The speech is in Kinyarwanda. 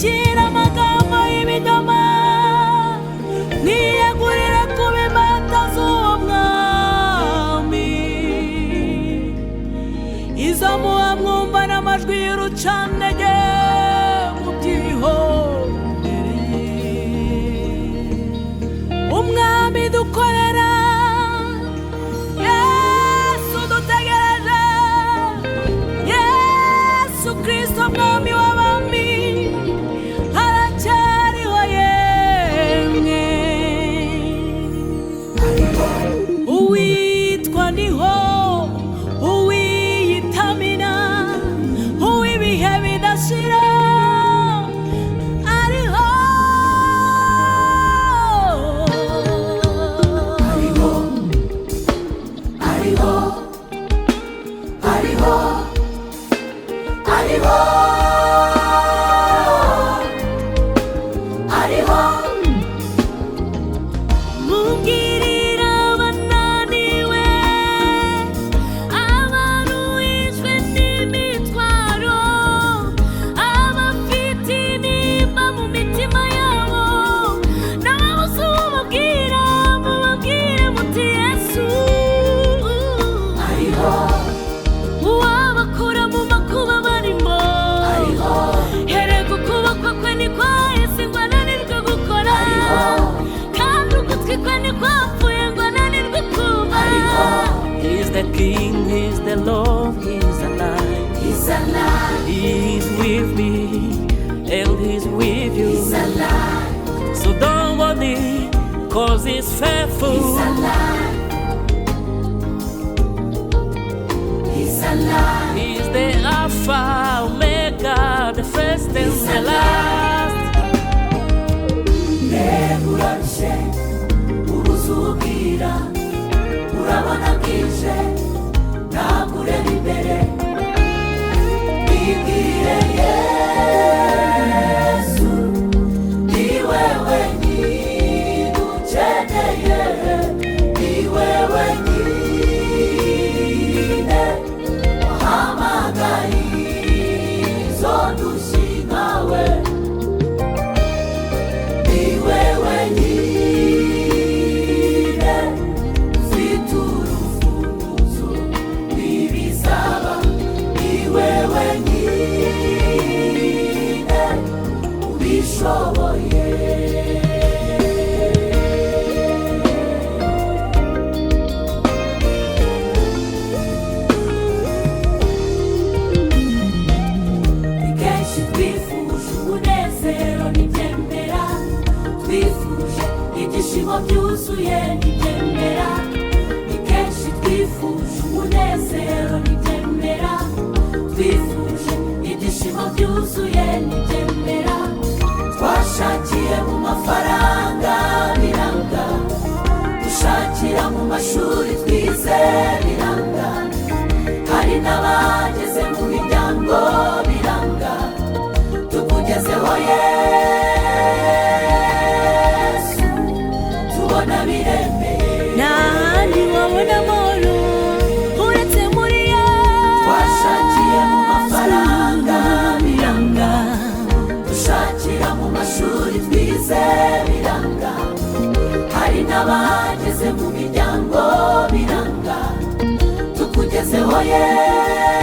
Ntakira amagambo y'ibidoma, niyegurira kuba imbata z'uwo mwami. Izamuha mwumva n'amajwi y'urucantege mubyihorere. Umwami dukorera, Yesu dutegereje, Yesu Kristo mwami w'abami, haracyariho yemwe. Uwitwa ndiho, uwiyitamina, uw'ibihe bidashira, ariho. Mubwirira abananiwe, abaruhijwe n'imitwaro, abafite intimba mu mitima yabo, nababuze ubabwira, mubabwire muti Yesu ariho. Uwabakura mu makuba barimo, herega ukuboko kwe nikwahise ngo ananirwe gukora, kandi ugutwi kwe nikwapfuye ngo ananirwe kumva. He's the King, He's the Lord, He's alive. He's alive. He's with me, and He's with you. He's alive. So don't worry, 'cause He's faithful. He's alive. He's alive. He's the Alpha, Omega, the first and the last. Urarushe, ubuzubwira, urabona bwije, ntabwo ureba imbere. Bibwire Yesu, ni wewe nyine ukeneye, ni wewe nyine wahamagaye izo ndushyi nkawe. Ni wewe nyine ufite urufunguzo rw'ibizaba, ni wewe nyine ubishoboye. Ni kenshi twifuje umunezero n'ibyemera, twifuje ibyishimo byuzuye n'ibyemera. Ni kenshi twifuje umunezero n'ibyemera, twifuje ibyishimo byuzuye n'ibyemera. Twashakiye mu mafaranga biranga, dushakira mu mashuri twize biranga, hari n'abageze mu miryango biranga. Tukugezeho Yesu, tubona biremeye. Nahandi wabona amahoro uretse muri Yesu. Twashakiye mu mafaranga biranga, dushakira mu mashuri twize biranga, hari n'abageze mu miryango biranga. Tukugezeho Yesu.